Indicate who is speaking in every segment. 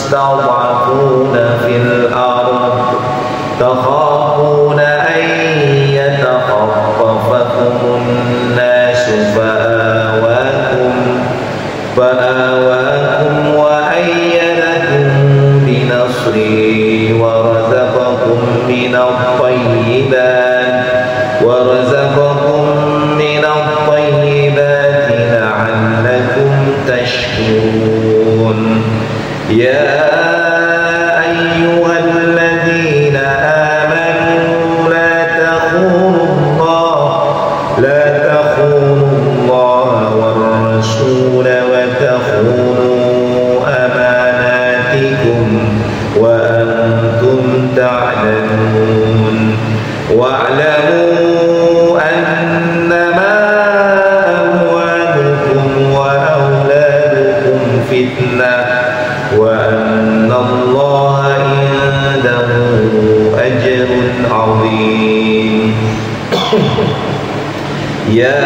Speaker 1: تستضعفون في الأرض تخافون أن يتخطفكم الناس فآواكم وأيدكم بنصره ورزقكم من الطيبات لعلكم تشكرون. يا أيها الذين آمنوا لا تخونوا الله والرسول وتخونوا أماناتكم وأنتم تعلمون. واعلموا أنما أموالكم وأولادكم فتنة وأن الله عنده أجر عظيم. يا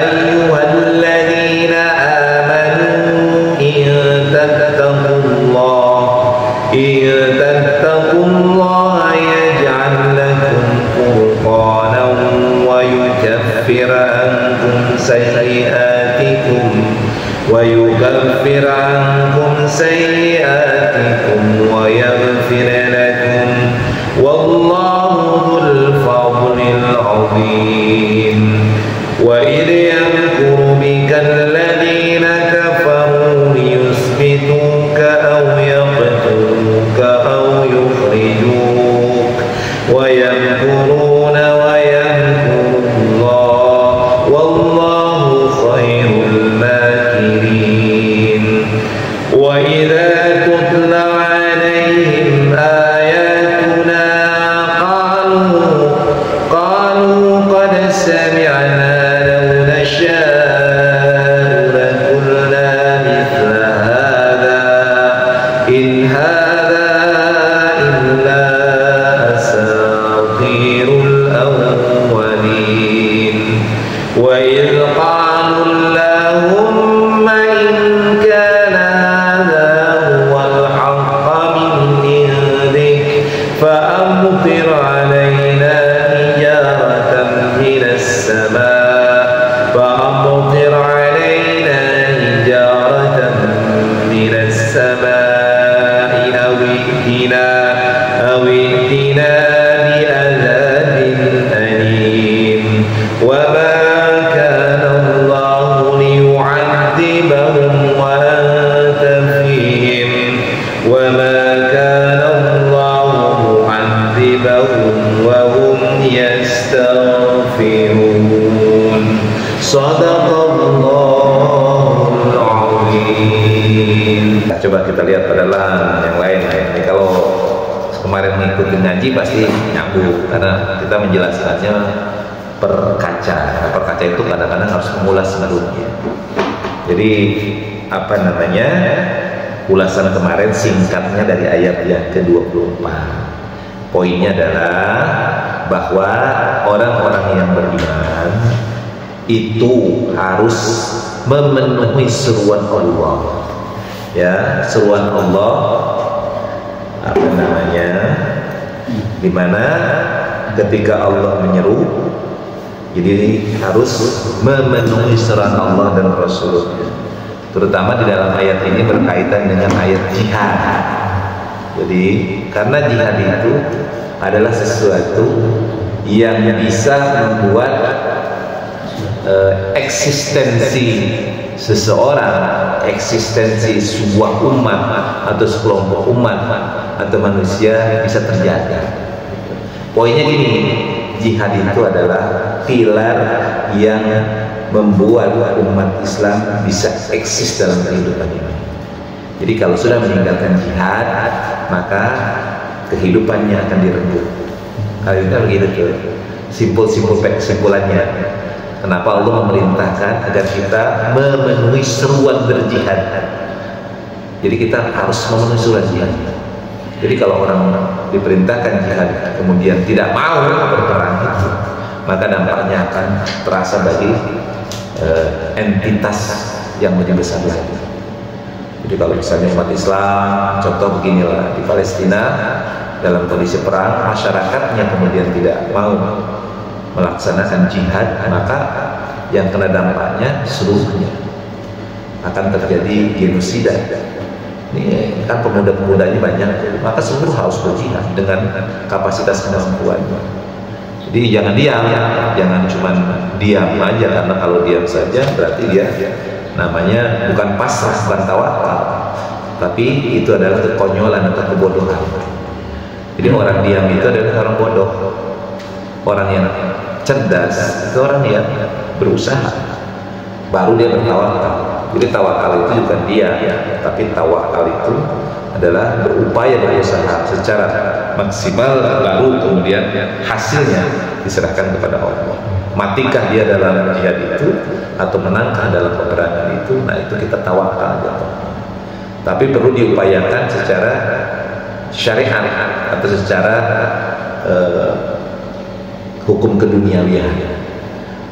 Speaker 1: أيها الذين آمنوا إن تتقوا الله يجعل لكم فرقانا ويكفر عنكم سيئاتكم ويغفر لكم والله ذو الفضل العظيم. وإذ يمكر بك الذين كفروا ليثبتوك أو يقتلوك أو يخرجوك ويمكرون ويمكر الله والله خير الماكرين. وإذا تتلى عليهم آياتنا قالوا قد سمعنا لو نشاء لقلنا مثل هذا إن هذا إلا أساطير الأولين. وإذ قالوا اللهم إن كان هذا هو الحق من عندك فأمطر علينا حجارة من السماء أو ائتنا بعذاب أليم. وما كان الله ليعذبهم وأنت فيهم وما كان الله معذبهم وهم يستغفرون. Sadaqallahul azim. Nah, coba kita lihat pada yang lain. Ini kalau kemarin mengikuti ngaji pasti nyambung karena kita menjelaskannya per kaca. Nah, per kaca itu kadang-kadang harus mengulas menurutnya. Jadi apa namanya? Ulasan kemarin singkatnya dari ayat yang ke-24. Poinnya adalah bahwa orang-orang yang beriman itu harus memenuhi seruan Allah. Ya, seruan Allah apa namanya? Dimana ketika Allah menyeru, jadi harus memenuhi seruan Allah dan Rasulnya. Terutama di dalam ayat ini berkaitan dengan ayat jihad. Jadi karena jihad itu adalah sesuatu yang bisa membuat eksistensi seseorang, eksistensi sebuah umat atau sekelompok umat atau manusia bisa terjaga. Poinnya gini, jihad itu adalah pilar yang membuat umat Islam bisa eksis dalam kehidupan ini. Jadi kalau sudah meninggalkan jihad, maka kehidupannya akan direnggut. Kalau itu begitu, simpulannya. Kenapa Allah memerintahkan agar kita memenuhi seruan berjihad? Jadi kita harus memenuhi seruan jihad. Jadi kalau orang diperintahkan jihad kemudian tidak mau berperang itu, maka dampaknya akan terasa bagi entitas yang lebih besar lagi. Jadi kalau misalnya umat Islam, contoh beginilah, di Palestina dalam kondisi perang, masyarakatnya kemudian tidak mau melaksanakan jihad, maka yang kena dampaknya seluruhnya, akan terjadi genosida. Ini kan pemuda-pemudanya banyak, maka seluruh harus berjihad dengan kapasitas kemampuannya. Jadi jangan diam, jangan cuma diam aja, karena kalau diam saja berarti dia namanya bukan pasrah, bukan tawakal, tapi itu adalah kekonyolan atau kebodohan. Jadi orang diam itu adalah orang bodoh. Orang yang cerdas itu orang yang berusaha, baru dia bertawakal. Jadi tawakal itu bukan dia, tapi tawakal itu adalah berupaya berusaha secara maksimal, baru kemudian hasilnya diserahkan kepada Allah. Matikah dia dalam jihad itu atau menangkah dalam peperangan itu, nah itu kita tawakal. Tapi perlu diupayakan secara syariat atau secara hukum keduniawian.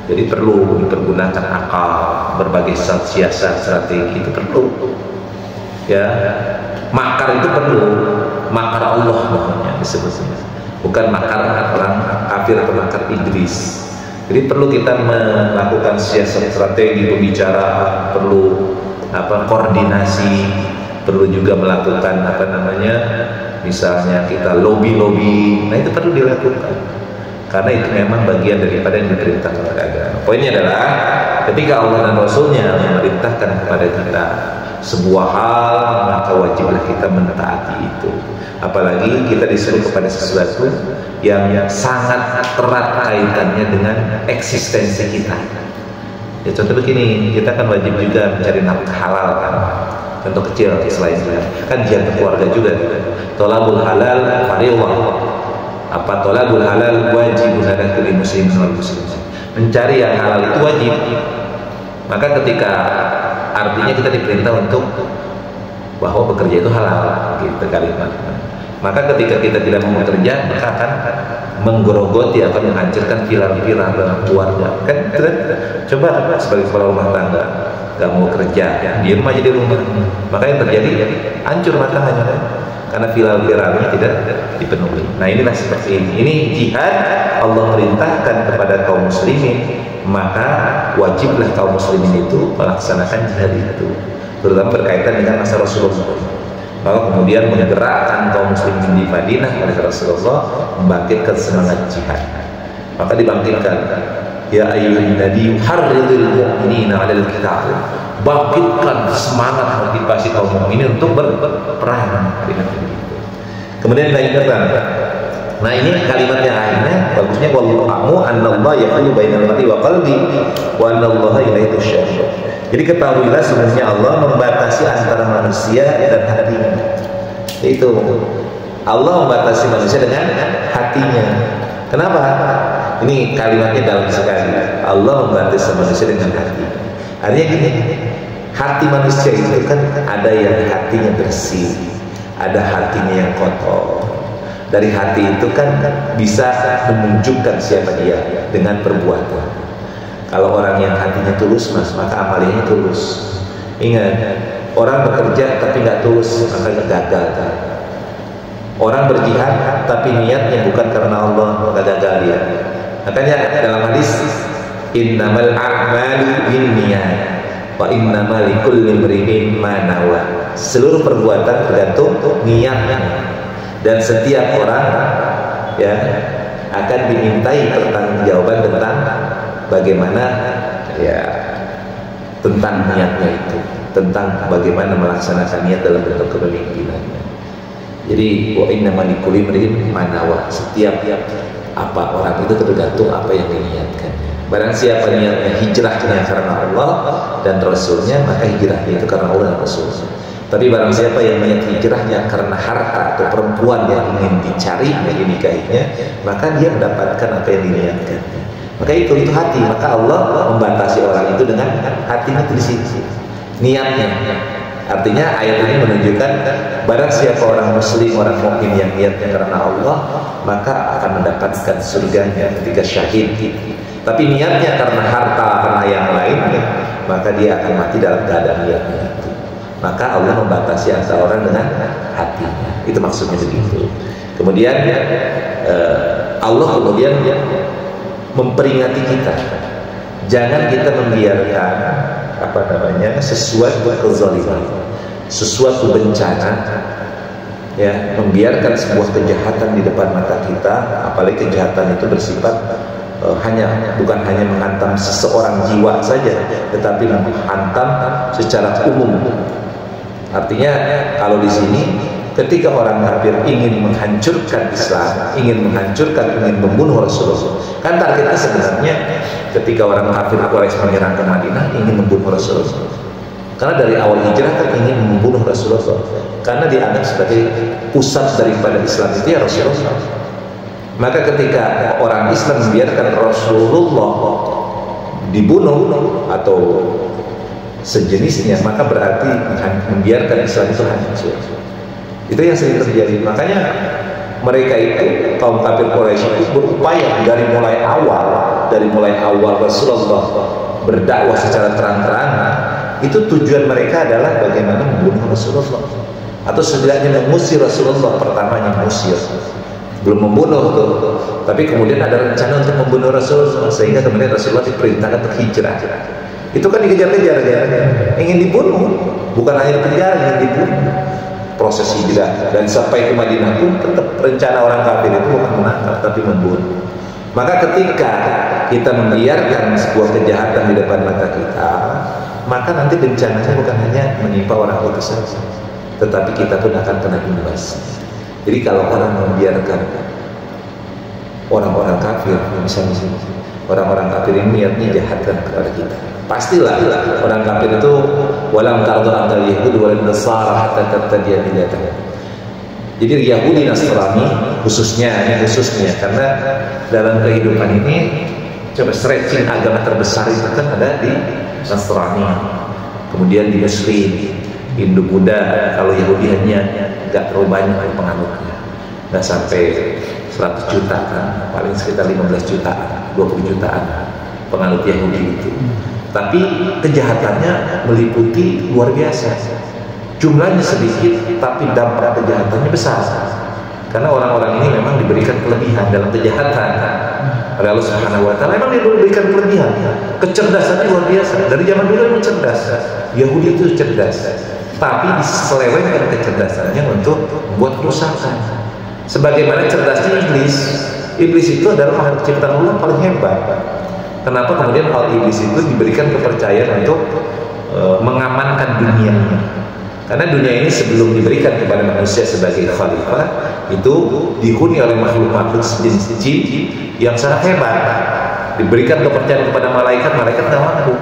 Speaker 1: Jadi perlu dipergunakan akal, berbagai siasat, strategi itu perlu. Ya, makar itu perlu, makar Allah namanya disebutnya, bukan makar orang kafir atau makar iblis. Jadi perlu kita melakukan siasat, strategi, pembicaraan, perlu koordinasi, perlu juga melakukan misalnya kita lobby, nah itu perlu dilakukan. Karena itu memang bagian daripada yang diperintahkan oleh agama. Poinnya adalah ketika Allah dan Rasulnya memerintahkan kepada kita sebuah hal, maka wajiblah kita mentaati itu. Apalagi kita disuruh kepada sesuatu yang sangat erat kaitannya dengan eksistensi kita. Ya contoh begini, kita kan wajib juga mencari nafkah halal kan. Contoh kecil selain kan jihad keluarga juga. Tolabul halal fardhu. Tolabul halal wajibun ala kulli muslimin wal muslimin. Mencari yang halal itu wajib. Maka ketika artinya kita diperintah untuk bahwa bekerja itu halal, gitu kalimat. Maka ketika kita tidak mau bekerja, maka akan menggerogoti, akan menghancurkan pilar-pilar dalam keluarga. Kan coba sebagai kepala rumah tangga gak mau kerja, diem aja di rumah, maka yang terjadi hancur rumah tangganya kan? Karena pilar-pilarnya tidak dipenuhi. Nah inilah seperti ini. Ini jihad Allah perintahkan kepada kaum muslimin, maka wajiblah kaum muslimin itu melaksanakan jihad itu, terutama berkaitan dengan masa Rasulullah. Maka kemudian menggerakkan kaum muslimin di Madinah oleh Rasulullah, membangkitkan semangat jihad. Maka dibangkitkan, ya ayyuhan nabiyyu harridil mu'minina 'alal qital. Bangkitkan semangat motivasi kaum mukminin untuk berperang. Kemudian dilanjutkan. Nah ini kalimatnya akhirnya bagusnya, wallahu a'lamu annallaha yaqulu bainal mar'i wa qalbi wa annallaha ilaihi tusyar. Jadi ketahuilah sebenarnya Allah membatasi antara manusia dan hatinya. Itu Allah membatasi manusia dengan hatinya. Kenapa? Ini kalimatnya dalam sekali. Allah membatasi manusia dengan hati. Artinya gini, hati manusia itu kan ada yang hatinya bersih, ada hatinya yang kotor. Dari hati itu kan bisa menunjukkan siapa dia dengan perbuatan. Kalau orang yang hatinya tulus, maka amalnya tulus. Ingat, orang bekerja tapi nggak tulus, maka gagal. Orang berjihad tapi niatnya bukan karena Allah, maka gagal dia. Makanya dalam hadis, innamal a'malu binniyat wa innamal likulli imri'in ma nawa. Seluruh perbuatan tergantung niatnya, dan setiap orang ya akan dimintai pertanggungjawaban tentang bagaimana ya tentang niatnya itu, tentang bagaimana melaksanakan niat dalam bentuk kepemimpinannya. Jadi wa innamal likulli imri'in ma nawa. Setiap apa orang itu tergantung apa yang diniatkan. Barang siapa niatnya hijrahnya karena Allah dan Rasulnya, maka hijrahnya itu karena Allah dan Rasulnya. Tapi barang siapa yang niat hijrahnya karena harta atau perempuan yang ingin dicari, yang dinikahinya, maka dia mendapatkan apa yang diniatkan. Maka itu hati. Maka Allah membatasi orang itu dengan hatinya itu di sini, niatnya. Artinya ayat ini menunjukkan barang siapa orang muslim, orang mukmin yang niatnya karena Allah, maka akan mendapatkan surganya ketika syahid. Tapi niatnya karena harta, karena yang lainnya, maka dia akan mati dalam keadaan niatnya itu. maka Allah membatasi antara orang dengan hatinya. Itu maksudnya begitu. Kemudian Allah kemudian memperingati kita, jangan kita membiarkan sesuatu kezaliman, sesuatu bencana, ya, membiarkan sebuah kejahatan di depan mata kita, apalagi kejahatan itu bersifat bukan hanya menghantam seseorang jiwa saja, tetapi menghantam secara umum. Artinya kalau di sini ketika orang kafir ingin menghancurkan Islam, ingin membunuh Rasulullah, kan targetnya sebenarnya ketika orang kafir Quraisy menyerang ke Madinah ingin membunuh Rasulullah. Karena dari awal hijrah kan ingin membunuh Rasulullah, karena dianggap sebagai pusat daripada Islam itu ya Rasulullah. Maka ketika orang Islam membiarkan Rasulullah dibunuh atau sejenisnya, maka berarti membiarkan Islam itu hancur. Itu yang sering terjadi. Makanya mereka itu, kaum kafir Quraisy itu berupaya dari mulai awal Rasulullah berdakwah secara terang-terangan, itu tujuan mereka adalah bagaimana membunuh Rasulullah, atau setidaknya mengusir Rasulullah. Pertamanya mengusir, belum membunuh tuh, tapi kemudian ada rencana untuk membunuh Rasulullah, sehingga kemudian Rasulullah diperintahkan untuk hijrah. Itu kan dikejar-kejar, ingin dibunuh, bukan hanya dikejar, ingin dibunuh. Proses hijrah dan sampai ke Madinah pun tetap rencana orang kafir itu bukan menangkap tapi membunuh. Maka ketika kita membiarkan sebuah kejahatan di depan mata kita, maka nanti bencananya bukan hanya menimpa orang itu saja, tetapi kita pun akan kena imbas. Jadi kalau orang membiarkan orang-orang kafir, misalnya orang-orang kafir ini niatnya jahatkan kepada kita, pastilah orang kafir itu walam tardu antal yahudi wal nasara hatta tattabi'a millatahum. Jadi Yahudi Nasrani khususnya karena dalam kehidupan ini coba stretching agama terbesar itu kan ada di Nasrani, kemudian di Muslim, Hindu, Buddha. Kalau Yahudi hanya nggak terlalu banyak penganutnya, nggak sampai 100 juta kan, paling sekitar 15 jutaan, 20 jutaan penganut Yahudi itu. Tapi kejahatannya meliputi luar biasa. Jumlahnya sedikit, tapi dampak kejahatannya besar. Karena orang-orang ini memang diberikan kelebihan dalam kejahatan oleh Allah Subhanahu wa Ta'ala. Memang diberikan kelebihan, kecerdasannya luar biasa. Dari zaman dulu memang cerdas. Yahudi itu cerdas, tapi diselewengkan kecerdasannya untuk membuat kerusakan. Sebagaimana cerdasnya iblis. Iblis itu adalah makhluk ciptaan Allah paling hebat. Kenapa kemudian hal iblis itu diberikan kepercayaan untuk mengamankan dunianya? Karena dunia ini sebelum diberikan kepada manusia sebagai khalifah, itu dihuni oleh makhluk-makhluk sejenis jin yang sangat hebat. Diberikan kepercayaan kepada malaikat, malaikat nggak mampu.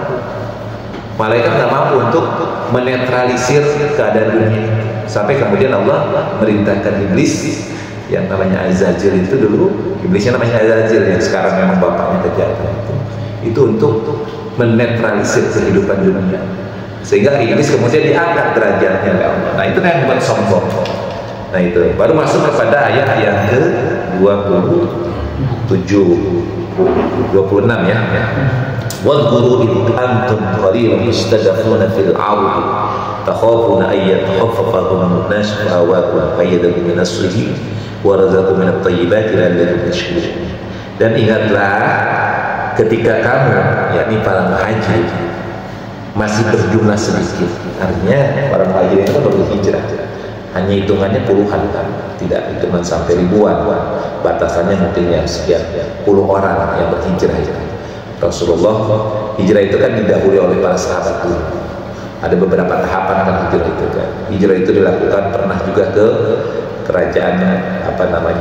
Speaker 1: Malaikat nggak mampu untuk menetralisir keadaan dunia. Sampai kemudian Allah merintahkan iblis yang namanya Azazil itu dulu, iblisnya namanya Azazil yang sekarang memang bapaknya kejahatan itu untuk menetralisir kehidupan dunia, sehingga iblis kemudian diangkat derajatnya oleh Allah. Nah itu yang membuat sombong. Nah itu baru masuk kepada ayat yang ke 26 ya. Wadhkuru id antum qalilun mustadafuna fil ardi takhafuna an yatakhaffafakum an-nas fa awakum fayyadakum min as-sujud wa razaqakum min at-tayyibati la'allakum tashkurun. Dan ingatlah ketika kamu, yakni para muhajir, masih berjumlah sedikit. Artinya para muhajir itu baru hijrah, hanya hitungannya puluhan kan, tidak hitungan sampai ribuan. Batasannya mungkin yang sekian puluh orang yang berhijrah. Rasulullah hijrah itu kan didahului oleh para sahabat dulu. Ada beberapa tahapan kan hijrah itu kan. Hijrah itu dilakukan pernah juga ke kerajaan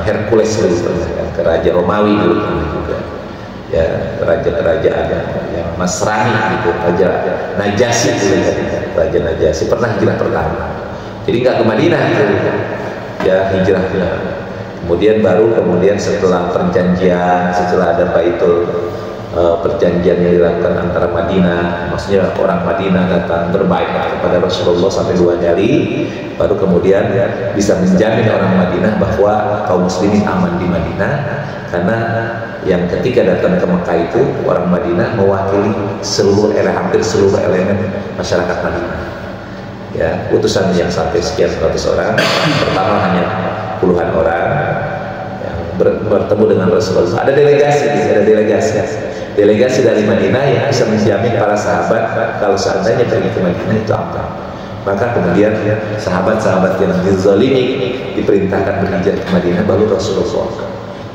Speaker 1: Hercules dulu, ke Raja Romawi dulu pernah juga. Ya, raja-kerajaan yang Nasrani gitu, Raja Najasyi dulu kan. Raja Najasyi pernah hijrah pertama. Jadi nggak ke Madinah gitu. Ya hijrahnya. Kemudian setelah perjanjian, setelah ada perjanjian yang dilakukan antara Madinah, maksudnya orang Madinah datang berbaik kepada Rasulullah sampai 2 kali, baru kemudian bisa menjamin orang Madinah bahwa kaum muslimin aman di Madinah, karena yang ketika datang ke Mekah itu orang Madinah mewakili hampir seluruh elemen masyarakat Madinah. ya, utusan yang sampai sekian ratus orang. Pertama hanya puluhan orang yang bertemu dengan Rasulullah. Ada delegasi dari Madinah yang bisa menjamin para sahabat kalau seandainya pergi ke Madinah itu aman. Maka kemudian sahabat-sahabat yang dizalimi diperintahkan berhijrah ke Madinah, baru Rasulullah.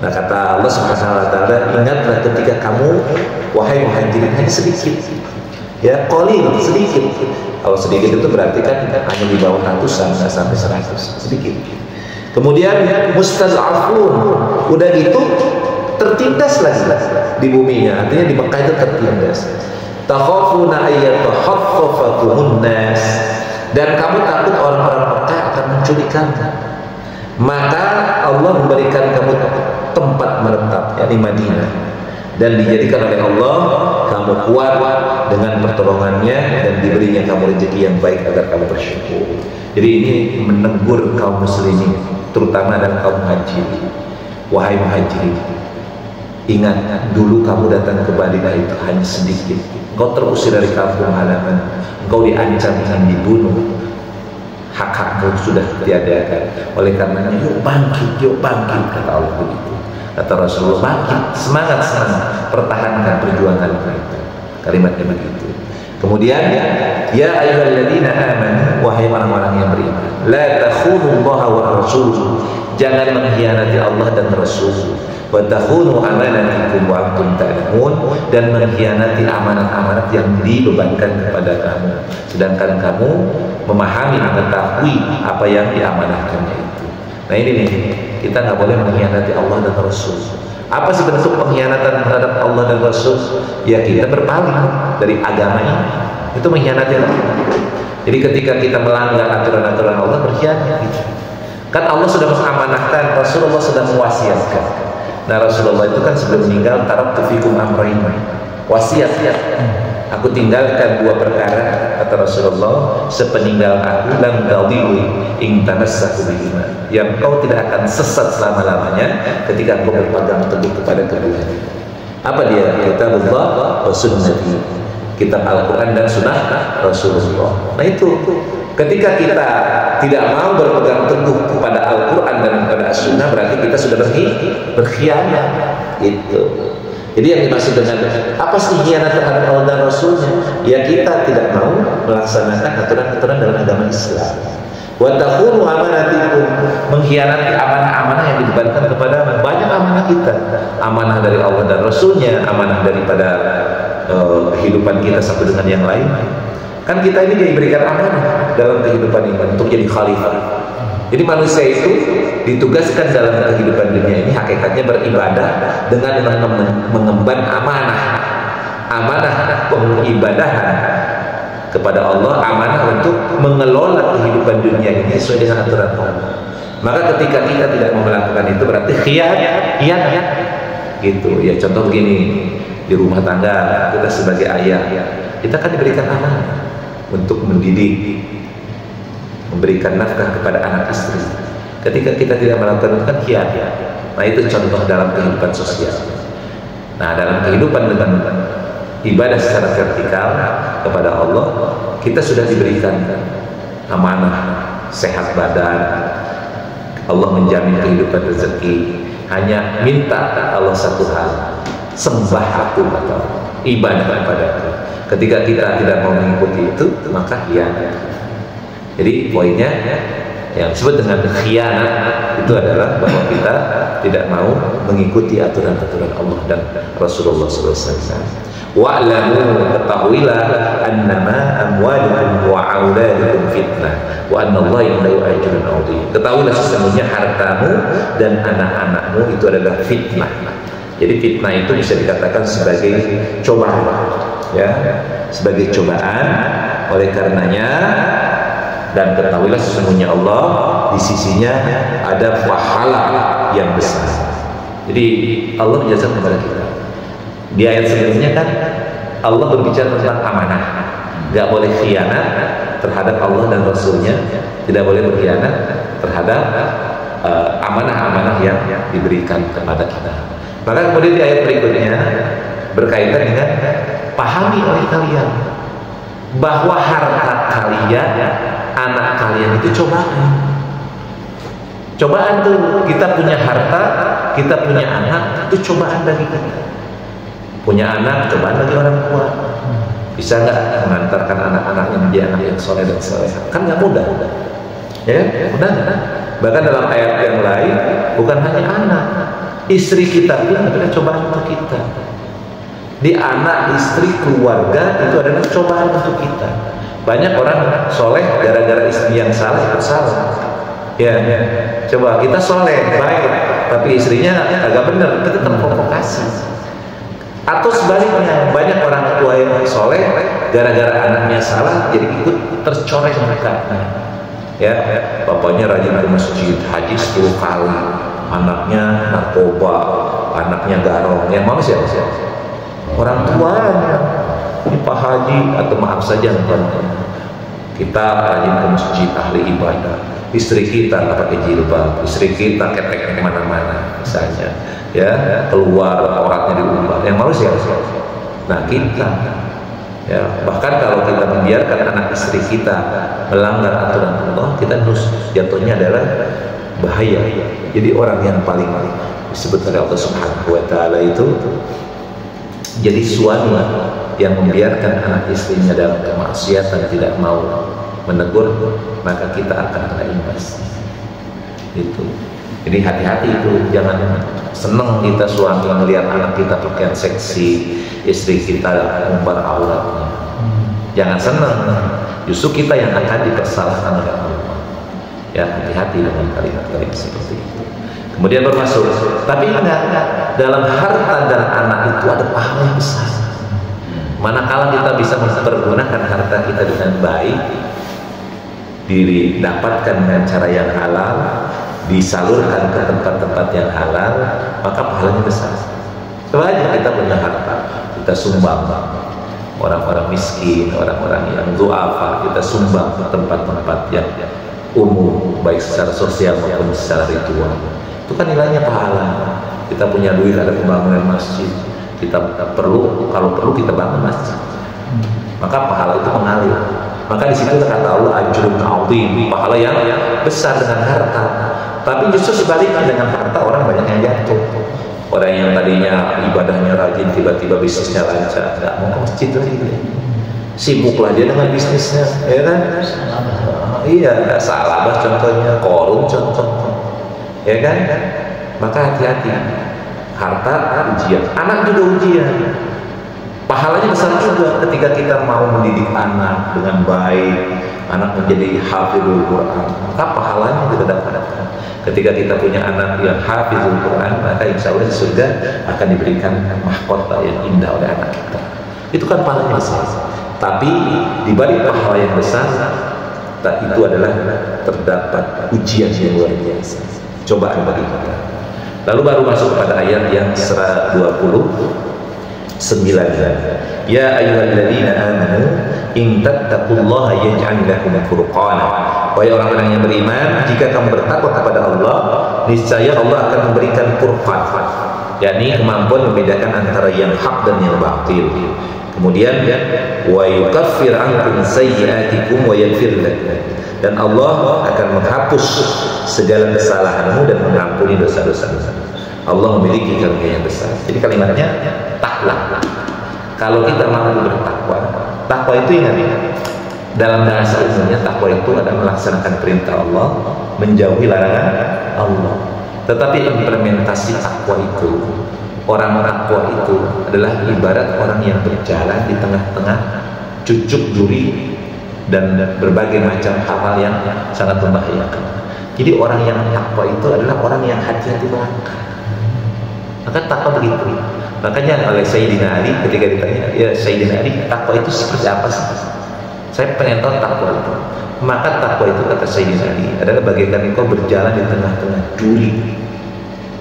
Speaker 1: Nah, kata Allah Subhanahu wa taala, ingatlah ketika kamu wahai muhajirin hanya sedikit, ya, qalil, sedikit. Kalau sedikit itu berarti kan hanya di bawah ratusan, nggak sampai 100, sedikit. Kemudian mustaz'afun, udah gitu tertindas lagi di buminya, artinya di Mekah itu tertindas. Takhafuna ayyatakhaffafakumun nas, dan kamu takut orang-orang Mekah akan menculik kamu. Maka Allah memberikan kamu tempat menetap, yakni Madinah, dan dijadikan oleh Allah kamu kuat dengan pertolongannya dan diberinya kamu rezeki yang baik agar kamu bersyukur. Jadi ini menegur kaum muslimin, terutama dan kaum muhajirin. Wahai muhajirin, ingat dulu kamu datang ke Madinah itu hanya sedikit. Engkau terusir dari kampung halaman, engkau diancam dengan dibunuh, hak-hakmu sudah tiadakan. Oleh karenanya yuk bangkit, kata Allah begitu. Kata Rasulullah, bangkit, semangat, pertahankan perjuangan itu. Kalimatnya begitu. Kemudian, ya ayyuhalladzina amanu, wahai orang-orang yang beriman, la takhunu Allah wa rasuluhu, jangan mengkhianati Allah dan Rasul. Wa takhunu amanatikum wa antum ta'lamun, dan mengkhianati amanat-amanat yang dibebankan kepada kamu, sedangkan kamu memahami, mengetahui apa yang diamanahkannya itu. Nah ini nih, kita nggak boleh mengkhianati Allah dan Rasul. Apa sih bentuk pengkhianatan terhadap Allah dan Rasul? Ya kita berpaling dari agama ini, itu mengkhianati Allah. Jadi ketika kita melanggar aturan-aturan Allah, berkhianat gitu. Kan Allah sudah mengamanahkan, Rasulullah sudah mewasiatkan. Nah Rasulullah itu kan sebelum meninggal, taraktu fikum amrayn, wasiat, aku tinggalkan dua perkara, kata Rasulullah, sepeninggal aku, lam tadillu in tamassaku bihima, yang kau tidak akan sesat selama-lamanya ketika kau berpegang teguh kepada keduanya. Apa dia? Kitabullah wa sunnati, kitab Al-Quran dan sunnah Rasulullah. Nah itu, ketika kita tidak mau berpegang teguh kepada Al-Quran dan kepada Sunnah, berarti kita sudah berkhianat. Itu. Jadi yang dimaksud dengan apa sih khianat terhadap Allah dan Rasulnya? Ya kita tidak mau melaksanakan aturan-aturan dalam agama Islam. Wa takhunu amanatikum, mengkhianati amanah-amanah yang dibebankan kepada banyak amanah kita. Amanah dari Allah dan Rasulnya, amanah daripada kehidupan kita satu dengan yang lain. Kan kita ini diberikan amanah dalam kehidupan ini untuk jadi khalifah. Jadi manusia itu ditugaskan dalam kehidupan dunia ini hakikatnya beribadah dengan mengemban amanah pengibadahan kepada Allah, amanah untuk mengelola kehidupan dunia ini sesuai dengan aturan Allah. Maka ketika kita tidak mau melakukan itu, berarti khianat gitu ya. Contoh begini, di rumah tangga kita sebagai ayah, kita kan diberikan amanah untuk mendidik, memberikan nafkah kepada anak istri. Ketika kita tidak melakukan itu kan khianat. Nah itu contoh dalam kehidupan sosial. Nah dalam kehidupan dengan ibadah secara vertikal kepada Allah, kita sudah diberikan amanah sehat badan, Allah menjamin kehidupan rezeki. Hanya minta Allah satu hal, sembah aku, kata ibadah kepadaku. Ketika kita tidak mau mengikuti itu, maka khianat. Jadi poinnya yang disebut dengan khianat itu adalah bahwa kita tidak mau mengikuti aturan-aturan Allah dan Rasulullah SAW. Wa'lamu, ketahuilah, annama amwalukum wa auladukum fitnah wa annallaha indahu ajrun 'azim. Ketahuilah sesungguhnya hartamu dan anak-anakmu itu adalah fitnah. Jadi fitnah itu bisa dikatakan sebagai cobaan, ya, sebagai cobaan. Oleh karenanya, dan ketahuilah sesungguhnya Allah di sisinya ada pahala yang besar. Jadi Allah menjelaskan kepada kita di ayat sebelumnya kan Allah berbicara tentang amanah, nggak boleh khianat terhadap Allah dan Rasulnya, tidak boleh berkhianat terhadap amanah-amanah yang diberikan kepada kita. Maka kemudian di ayat berikutnya berkaitan dengan pahami oleh kalian bahwa harta kalian anak kalian itu cobaan tuh. Kita punya harta, kita punya anak, itu cobaan bagi kita. Punya anak, cobaan bagi orang tua. Bisa nggak mengantarkan anak-anaknya menjadi anak yang soleh dan salehah? Kan nggak mudah, ya, mudah kan? Bahkan dalam ayat yang lain, bukan hanya anak, istri kita pun adalah cobaan untuk kita. Di anak, istri, keluarga itu adalah cobaan untuk kita. Banyak orang soleh gara-gara istri yang salah ikut salah. Ya, coba kita soleh baik, tapi istrinya agak benar, kita terprovokasi. Atau sebaliknya, banyak orang tua yang soleh gara-gara anaknya salah jadi ikut tercoreng mukanya. Ya, bapaknya rajin ke masjid, haji 10 kali, anaknya narkoba, anaknya garong. Yang mau siapa? Orang tuanya. Ini Pak Haji, atau maaf saja kita rajin ke masjid, ahli ibadah, istri kita nggak pakai jilbab, istri kita ketek kemana-mana misalnya, ya, keluar auratnya diubah. Yang malu siapa? Nah, kita, ya, bahkan kalau kita membiarkan anak istri kita melanggar aturan Allah, kita harus jatuhnya adalah bahaya. Jadi orang yang paling disebut oleh Allah Subhanahu wa Ta'ala itu jadi suami yang membiarkan anak istrinya dalam kemaksiatan, tidak mau menegur, maka kita akan kena imbas. Itu. Jadi hati-hati itu, jangan seneng kita suami melihat anak kita pakaian seksi, istri kita umbar auratnya. Jangan seneng, justru kita yang akan dipersalahkan oleh Allah. Ya, hati-hati dengan kalimat-kalimat seperti itu. Kemudian bermasuk, tapi enggak, dalam harta dan anak itu ada pahala yang besar. Manakala kita bisa mempergunakan harta kita dengan baik, didapatkan dengan cara yang halal, disalurkan ke tempat-tempat yang halal, maka pahalanya besar. Coba aja kita punya harta, kita sumbang orang-orang miskin, orang-orang yang du'afa, kita sumbang ke tempat-tempat yang umum, baik secara sosial maupun secara ritual. Itu kan nilainya pahala. Kita punya duit, ada pembangunan masjid, kita perlu, kalau perlu kita bangun masjid, maka pahala itu mengalir. Maka di situ kata Allah, ajrun azim, pahala yang besar dengan harta. Tapi justru sebaliknya, dengan harta orang banyak yang jatuh. Orang yang tadinya ibadahnya rajin, tiba-tiba bisnisnya lancar, nggak mau ke masjid lagi, sibuklah dia dengan bisnisnya, ya kan? Iya, salah contohnya, korum contohnya, ya kan? Maka hati-hati, harta ujian, anak juga ujian. Pahalanya besar juga ketika kita mau mendidik anak dengan baik, anak menjadi hafizul Quran, maka pahalanya kita dapatkan. Ketika kita punya anak yang hafizul Quran, maka insya Allah di surga akan diberikan mahkota yang indah oleh anak kita. Itu kan pahalanya besar. Tapi di balik pahala yang besar, itu adalah terdapat ujian yang luar biasa, cobaan bagi kita. Lalu baru masuk pada ayat yang 129. Ya ayyuhalladzina amanu in tattaqullaha yaj'al lakum furqana. Wahai orang-orang yang beriman, jika kamu bertakwa kepada Allah, niscaya Allah akan memberikan furqan, yakni kemampuan membedakan antara yang hak dan yang batil. Kemudian wa yukaffir ankum sayyi'atikum wa yaghfir lakum. Dan Allah akan menghapus segala kesalahanmu dan mengampuni dosa-dosamu. Allah memiliki karunia yang besar. Jadi kalimatnya takwa. Kalau kita mampu bertakwa, takwa itu ingat ya, dalam bahasa umumnya takwa itu adalah melaksanakan perintah Allah, menjauhi larangan Allah. Tetapi implementasi takwa itu, orang takwa itu adalah ibarat orang yang berjalan di tengah-tengah cucuk duri dan berbagai macam hal-hal yang sangat membahayakan. Jadi orang yang takwa itu adalah orang yang hati-hati melangkah. Maka takwa begitu. Makanya oleh Sayyidina Ali ketika ditanya, ya Sayyidina Ali, takwa itu seperti apa sih? Saya pengen tahu takwa itu. Maka takwa itu kata Sayyidina Ali adalah bagaikan engkau berjalan di tengah-tengah duri,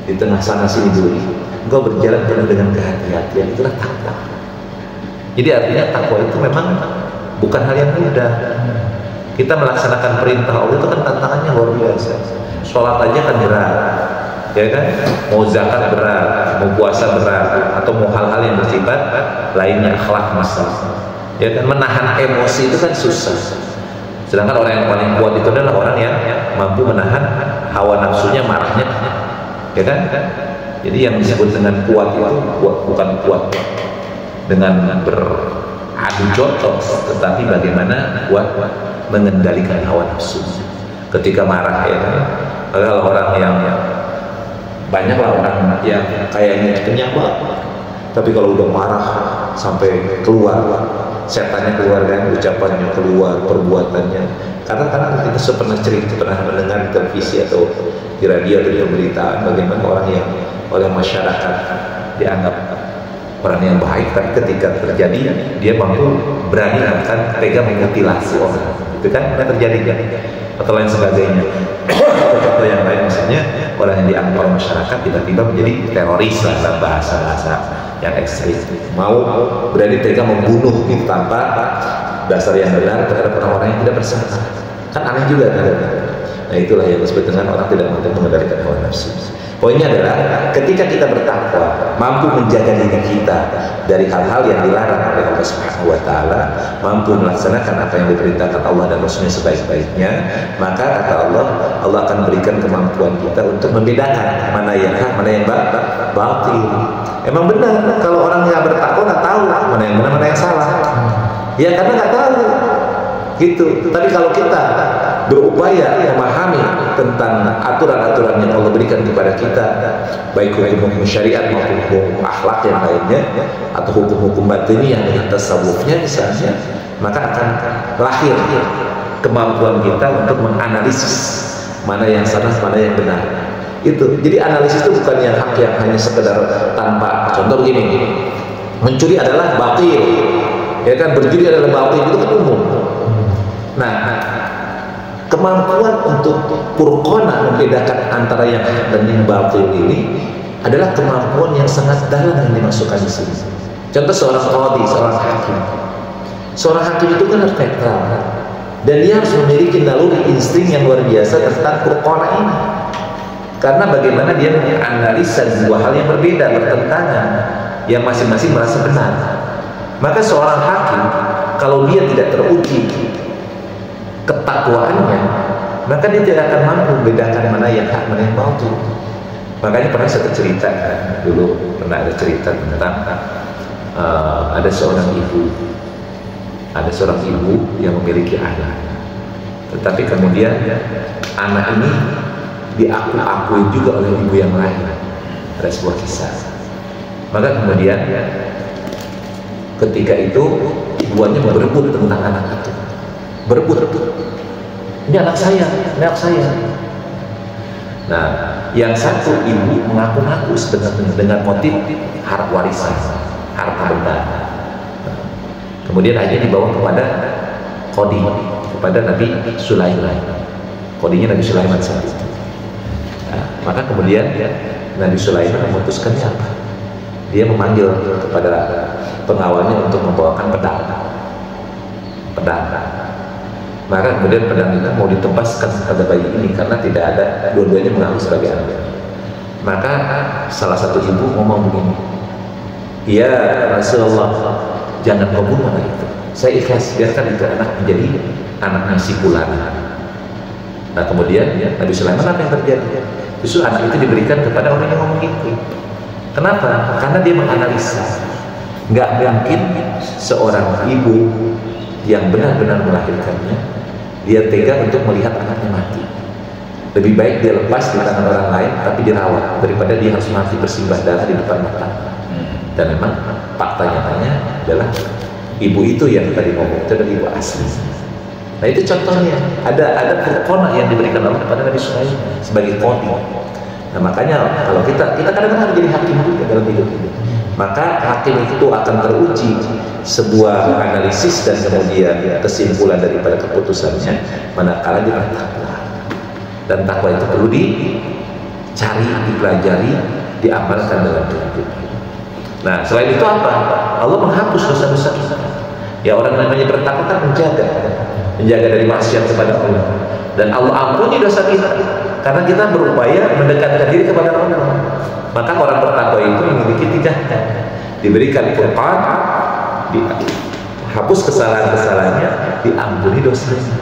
Speaker 1: di tengah sana sini duri. Engkau berjalan penuh dengan kehati-hatian, itulah takwa. Jadi artinya takwa itu memang bukan hal yang mudah. Kita melaksanakan perintah Allah itu kan tantangannya luar biasa. Sholat aja kan berat, ya kan? Mau zakat berat, mau puasa berat, atau mau hal-hal yang bersifat lainnya akhlak masalah, ya kan? Menahan emosi itu kan susah. Sedangkan orang yang paling kuat itu adalah orang yang mampu menahan hawa nafsunya, marahnya, ya kan? Jadi yang disebut dengan kuat itu bukan kuat dengan beradu jotos, tetapi bagaimana kuat mengendalikan hawa nafsu ketika marah, ya kan? Kalau orang yang banyaklah orang yang kayaknya kenyang banget, tapi kalau udah marah sampai keluar setannya keluar kan, ucapannya keluar, perbuatannya. Karena kita pernah cerita, pernah mendengar di televisi atau di radio atau di pemberitaan bagaimana orang yang oleh masyarakat dianggap orang yang baik, tapi ketika terjadi dia mampu berani akan tega memutilasi orang, itu kan pernah terjadi kan, atau lain sebagainya. Atau yang lain misalnya orang yang dianggap oleh masyarakat tiba-tiba menjadi teroris lah dalam bahasa yang ekstrim, mau berani tega membunuh gitu tanpa dasar yang benar terhadap orang-orang yang tidak bersalah, kan aneh juga kan? Nah itulah yang disebut dengan orang tidak mampu mengendalikan hawa nafsu. Poinnya adalah ketika kita bertakwa, mampu menjaga diri kita dari hal-hal yang dilarang oleh Allah Subhanahu wa Ta'ala, mampu melaksanakan apa yang diperintahkan Allah dan Rasulnya sebaik-baiknya, maka kata Allah akan berikan kemampuan kita untuk membedakan mana yang hak, mana yang batil. Emang benar kalau orang yang bertakwa nggak tahu mana yang benar, mana yang salah. Ya karena nggak tahu gitu. Tapi kalau kita berupaya memahami tentang aturan-aturan yang Allah berikan kepada kita, baik hukum-hukum syariat maupun hukum akhlak yang lainnya, atau hukum-hukum batini yang dengan tasawufnya misalnya, maka akan lahir kemampuan kita untuk menganalisis mana yang salah, mana yang benar. Itu. Jadi analisis itu bukan yang hak yang hanya sekedar tanpa. Contoh begini, mencuri adalah batil, ya kan, berjudi adalah batil, itu kan umum. Nah, kemampuan untuk purqona membedakan antara yang hak dan yang batil ini adalah kemampuan yang sangat dalam yang dimasukkan di sini. Contoh seorang qadhi, seorang hakim. Seorang hakim itu kan harus netral, dan dia harus memiliki naluri insting yang luar biasa tentang purqona ini. Karena bagaimana dia menganalisa dua hal yang berbeda, bertentangan, yang masing-masing merasa benar. Maka seorang hakim kalau dia tidak teruji ketakwaannya, maka dia tidak akan mampu membedakan mana yang hak, mana yang batil. Makanya pernah saya cerita dulu, pernah ada cerita tentang ada seorang ibu yang memiliki anak, tetapi kemudian anak ini diakui juga oleh ibu yang lain. Ada sebuah kisah. Maka kemudian ketika itu ibuannya berebut tentang anak itu, berebut, ini anak saya, ini anak saya. Nah, yang satu ibu mengaku-ngaku dengan motif harta warisan, harta benda. Kemudian akhirnya dibawa kepada qadhi, kepada Nabi Sulaiman. Qadhinya Nabi Sulaiman saat itu. Nah, maka kemudian Nabi Sulaiman memutuskannya apa? Dia memanggil kepada pengawalnya untuk membawakan pedang. Maka kemudian pedang itu mau ditebaskan pada bayi ini karena tidak ada, dua-duanya mengaku sebagai anak. Maka salah satu ibu ngomong begini, "Ya Rasulullah, jangan kau bunuh anak itu. Saya ikhlas, biarkan itu anak menjadi anaknya si fulan." Nah kemudian Nabi Sulaiman apa yang terjadi? Justru anak itu diberikan kepada orang yang ngomong itu. Kenapa? Karena dia menganalisa. Nggak mungkin seorang ibu yang benar-benar melahirkannya, dia tega untuk melihat anaknya mati. Lebih baik dia lepas di tangan orang lain tapi dirawat daripada dia harus mati bersimbah darah di depan mata. Dan memang fakta nyatanya adalah ibu itu yang tadi ngomong itu adalah ibu asli. Nah itu contohnya, ada purqona yang diberikan Allah kepada Nabi Sulaiman sebagai qadhi. Nah makanya kalau kita kadang-kadang harus jadi hakim juga dalam hidup ini. Maka hakim itu akan teruji sebuah analisis dan kemudian kesimpulan daripada keputusannya manakala dia bertakwa. Dan takwa itu perlu dicari, dipelajari, diamalkan dalam hidup. Nah selain itu apa? Allah menghapus dosa-dosa kita. Ya orang namanya bertakwa kan menjaga dari maksiat kepada Allah, dan Allah ampuni dosa kita karena kita berupaya mendekatkan diri kepada Allah. Maka orang bertakwa itu memiliki 3 hal: diberikan Quran, dihapus kesalahan-kesalahannya, diampuni dosanya.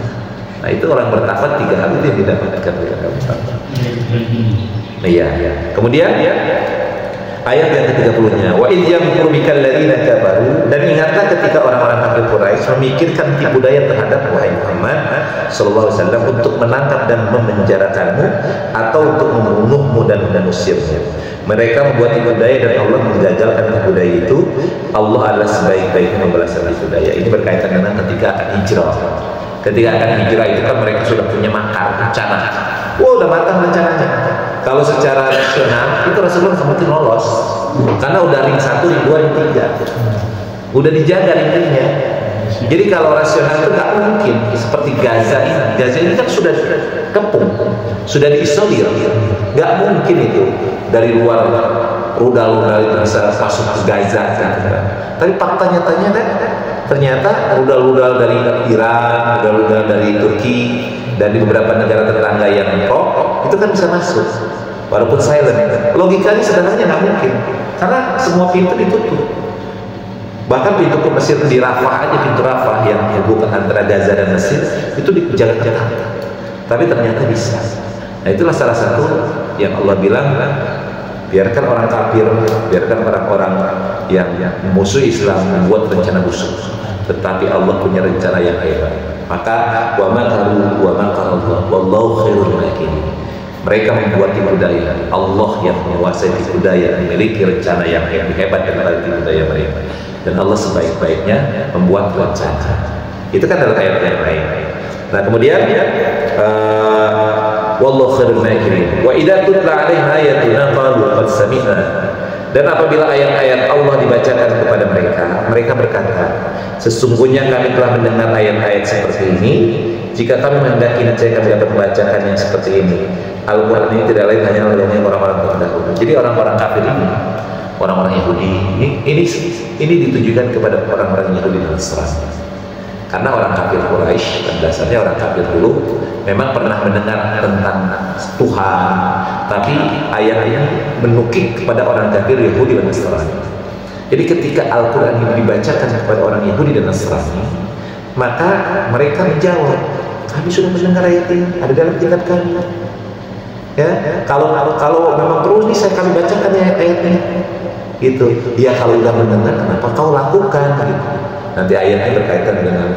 Speaker 1: Nah itu orang bertakwa 3 hal itu yang didapatkan oleh orang bertakwa. Iya. Kemudian ayat yang ke-30-nya, wa idh yamkuru bikal ladzina kafaru, dan ingatlah ketika orang-orang kafir Quraisy memikirkan tipu daya terhadap wahai Muhammad sallallahu alaihi wasallam untuk menangkap dan memenjarakanmu atau untuk membunuhmu dan mengusirmu. Mereka membuat tipu daya dan Allah menggagalkan tipu daya itu. Allah adalah sebaik-baiknya membalaskan tipu daya. Ini berkaitan dengan ketika akan hijrah. Ketika akan hijrah itu kan mereka sudah punya makar, rencana. Wah, udah matang rencananya. Kalau secara rasional itu Rasulullah semakin lolos, karena udah ring 1, ring 2, ring 3, udah dijaga ringnya. Jadi kalau rasional itu nggak mungkin seperti Gaza ini. Gaza ini kan sudah kepung, sudah diisolir, nggak mungkin itu dari luar rudal-rudal itu bisa masuk ke Gaza. Tapi fakta nyatanya kan, ternyata rudal-rudal dari Iran, rudal-rudal dari Turki, dan di beberapa negara tetangga yang pro itu kan bisa masuk walaupun silent. Logikanya sebenarnya nggak mungkin karena semua pintu ditutup, bahkan pintu ke Mesir di Rafah aja, pintu Rafah yang menghubungkan antara Gaza dan Mesir itu dijaga ketat, tapi ternyata bisa. Nah itulah salah satu yang Allah bilang, biarkan orang kafir, biarkan orang-orang yang musuh Islam membuat rencana busuk, tetapi Allah punya rencana yang hebat. Maka wa makaru wa makarallah wallahu khairul makirin. Mereka membuat tipu daya, Allah yang menguasai tipu daya, memiliki rencana yang hebat daripada tipu daya mereka, dan Allah sebaik-baiknya membuat rencana. Itu kan adalah ayat yang lain. Nah kemudian wallahu khairul makirin. Wa idza tutla alaihim ayatuna qalu qad sami'na. Dan apabila ayat-ayat Allah dibacakan kepada mereka, mereka berkata, sesungguhnya kami telah mendengar ayat-ayat seperti ini. Jika kami menghendaki niscaya kami dapat membacakan yang seperti ini. Al-Quran ini tidak lain hanya oleh orang-orang terdahulu. Jadi orang-orang kafir ini, orang-orang Yahudi ini ditujukan kepada orang-orang Yahudi dan Nasrani. Karena orang kafir Quraisy, dan dasarnya orang kafir dulu memang pernah mendengar tentang Tuhan, tapi ayat-ayat menukik kepada orang kafir Yahudi dan Nasrani. Jadi ketika Al-Quran ini dibacakan kepada orang Yahudi dan Nasrani, maka mereka menjawab, kami sudah mendengar ayat ini, ada dalam kitab kami. Ya, kalau memang perlu nih kami bacakan ayat-ayat ini. Gitu. Ya kalau sudah mendengar, kenapa kau lakukan? Gitu. Nanti ayatnya berkaitan dengan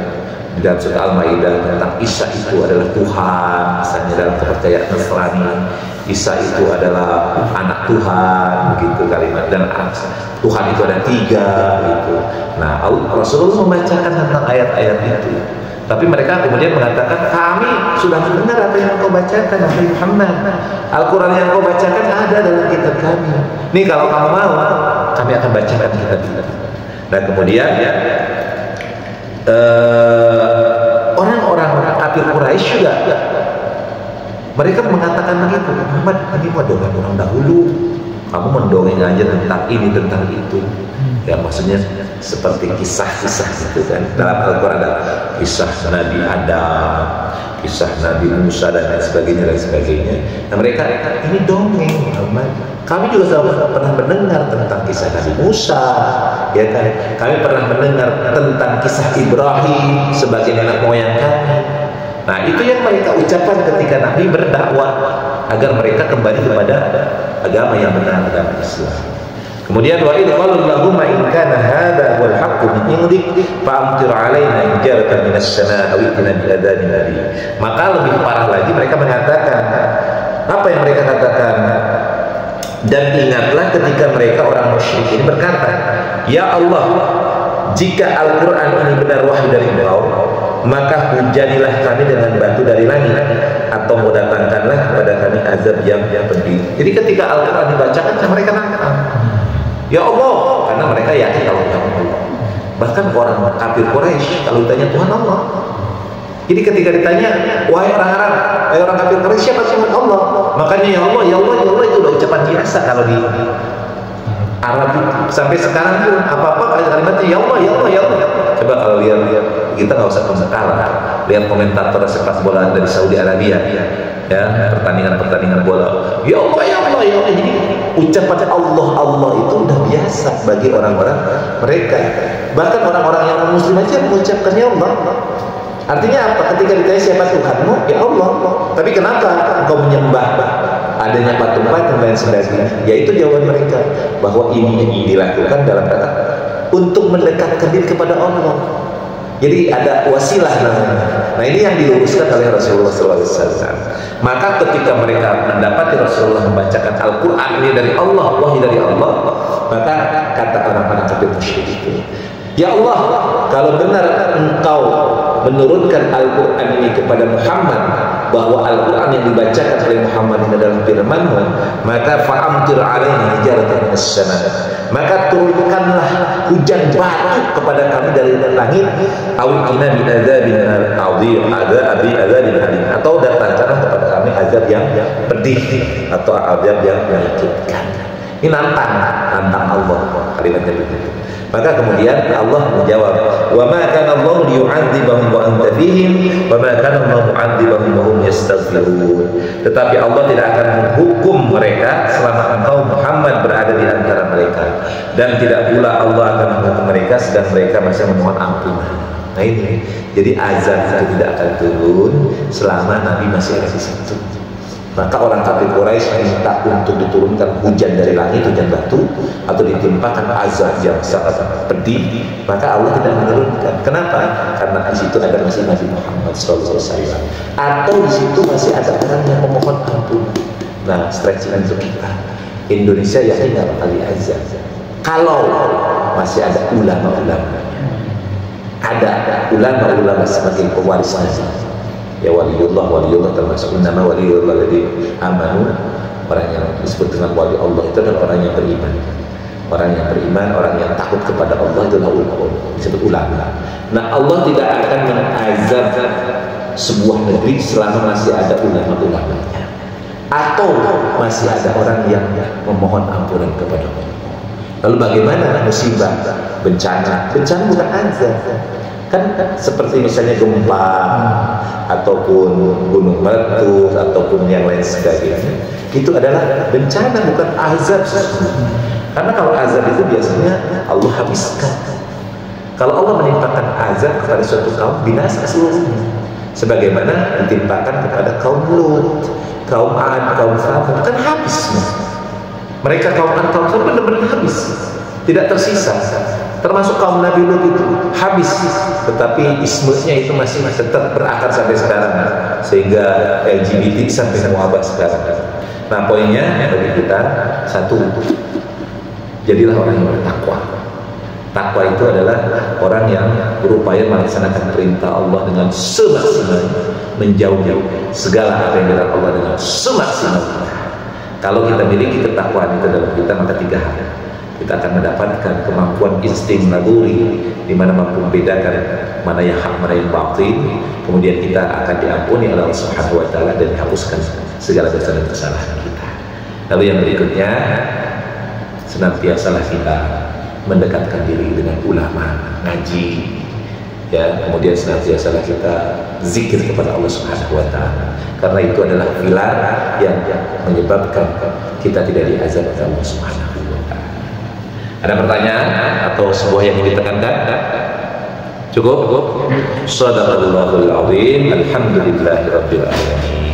Speaker 1: di dalam surah Al-Maidah tentang Isa itu adalah Tuhan, misalnya dalam kepercayaan Nasrani, Isa itu adalah anak Tuhan, begitu kalimat, dan Tuhan itu ada 3, gitu. Nah, Rasulullah membacakan tentang ayat-ayat itu, tapi mereka kemudian mengatakan, kami sudah mendengar apa yang kau bacakan, Nabi Muhammad. Al-Quran yang kau bacakan ada dalam kitab kami. Nih kalau kamu mau, kami akan bacakan kitab kita. Dan kemudian orang-orang kafir Quraisy juga mereka mengatakan begitu, Muhammad ini mau dongeng orang dahulu, kamu mendongeng aja tentang ini tentang itu. Ya maksudnya seperti kisah-kisah gitu kan. Dalam Al-Quran ada kisah Nabi Adam, kisah Nabi Musa dan lain sebagainya. Nah mereka ini dongeng Muhammad. Kami juga sama pernah mendengar tentang kisah Nabi Musa, ya kan? Kami pernah mendengar tentang kisah Ibrahim sebagai nenek moyang kami. Nah itu yang mereka ucapkan ketika Nabi berdakwah agar mereka kembali kepada agama yang benar, agama Islam. Kemudian wa idh qala Allahumma in kana hadha wal haqqu min indik fa'amtir 'alaina hijaratan minas samaa'i aw itina bi adzabin alim. Maka lebih parah lagi mereka mengatakan, apa yang mereka katakan? Dan ingatlah ketika mereka orang musyrik ini berkata, ya Allah, jika Al-Quran ini benar wahyu dari Engkau, maka hujanilah kami dengan batu dari langit, atau datangkanlah kepada kami azab yang pedih. Jadi ketika Al-Quran dibacakan, mereka nangkap, ya Allah, karena mereka yakin kalau kamu Allah. Bahkan orang kafir Quraisy kalau ditanya Tuhan Allah. Jadi ketika ditanya, wahai orang Arab, wahai orang kafir Quraisy, siapa Tuhan Allah? Makanya ya Allah, ya Allah, ya Allah itu udah ucapan biasa kalau di Arab itu. Sampai sekarang pun apa-apa kalimatnya ya Allah, ya Allah, ya Allah. Coba kalau lihat kita nggak usah sekarang, lihat komentator sepak bola dari Saudi Arabia, ya pertandingan bola, ya Allah, ya Allah, ya Allah. Jadi ucapan Allah itu udah biasa bagi orang-orang mereka. Bahkan orang-orang yang muslim aja mengucapkan ya Allah. Artinya apa? Ketika ditanya siapa Tuhanmu, ya Allah. Tapi kenapa engkau menyembah adanya patung-patung dan sebagainya? Yaitu jawaban mereka bahwa ini dilakukan dalam rangka untuk mendekatkan diri kepada Allah. Jadi ada wasilah namanya. Nah ini yang diluruskan oleh Rasulullah SAW. Maka ketika mereka mendapati Rasulullah membacakan Al-Quran ini dari Allah, wahyu dari Allah, maka kata orang-orang kafir musyrik itu, ya Allah, kalau benar engkau menurunkan Al-Quran ini kepada Muhammad, bahwa Al-Quran yang dibacakan oleh Muhammad ini adalah firman-Mu, maka fa'amtir alaina hijaratan minas sama', maka turunkanlah hujan batu kepada kami dari langit, awqina bi adzabin adzim, adzabin alim, atau datangkanlah kepada kami azab yang pedih atau azab yang menyakitkan. Ini nantang Allah kalimatnya begitu. Maka kemudian Allah menjawab, wa ma kana Allah liyu'adzibahum wa anta fihim wa ma kana Allah mu'adzibahum wa hum yastaghfirun. Tetapi Allah tidak akan menghukum mereka selama engkau Muhammad berada di antara mereka, dan tidak pula Allah akan menghukum mereka sedang mereka masih memohon ampunan. Nah ini, jadi azab itu tidak akan turun selama Nabi masih ada di situ. Maka orang kafir Quraisy minta untuk diturunkan hujan dari langit, hujan batu, atau ditimpakan azab yang sangat pedih. Maka Allah tidak menurunkan. Kenapa? Karena di situ ada masih Nabi Muhammad SAW, atau di situ masih ada orang yang memohon ampun. Nah, stretching untuk kita Indonesia ya tinggal kali azab. Kalau masih ada ulama-ulama, ada ulama-ulama sebagai pewaris Nabi. Ya waliullah termasuk nama waliullah jadi amanu, orang yang disebut dengan wali Allah itu adalah orang yang beriman. Orang yang beriman, orang yang takut kepada Allah itulah ulama, disebut ulama. Nah Allah tidak akan mengazab sebuah negeri selama masih ada ulama-ulamanya, atau masih ada orang yang memohon ampunan kepada Allah. Lalu bagaimana musibah, bencana? Bencana bukan azab. Kan seperti misalnya gempa ataupun gunung meletus ataupun yang lain sebagainya, itu adalah bencana, bukan azab. Karena kalau azab itu biasanya Allah habiskan. Kalau Allah menimpakan azab kepada suatu kaum, binasa seluruhnya, sebagaimana ditimpakan kepada kaum Lut, kaum Ad, kaum Tsamud, kan habis semua. Mereka kaum Ad, kaum Tsamud benar-benar habis, tidak tersisa. Termasuk kaum Nabi Lut itu habis, tetapi ismenya itu masih tetap berakar sampai sekarang, sehingga LGBT sampai muabah sekarang. Nah poinnya bagi kita satu, jadilah orang yang bertakwa. Takwa itu adalah orang yang berupaya melaksanakan perintah Allah dengan semaksimalnya, menjauhi segala apa yang dilarang Allah dengan semaksimalnya. Kalau kita miliki ketakwaan itu dalam kita, maka tiga hal kita akan mendapatkan kemampuan insting naluri, di mana mampu membedakan mana yang hak, mana yang batil. Kemudian kita akan diampuni oleh Allah Subhanahu wa taala dan dihapuskan segala dosa dan kesalahan kita. Lalu yang berikutnya, senantiasalah kita mendekatkan diri dengan ulama, ngaji, ya. Kemudian senantiasalah kita zikir kepada Allah Subhanahu wa taala, karena itu adalah pilar yang menyebabkan kita tidak diazab oleh Allah Subhanahu. Ada pertanyaan atau sebuah yang ingin ditekankan? Cukup? Shadaqallahul azim. Alhamdulillahirabbil alamin.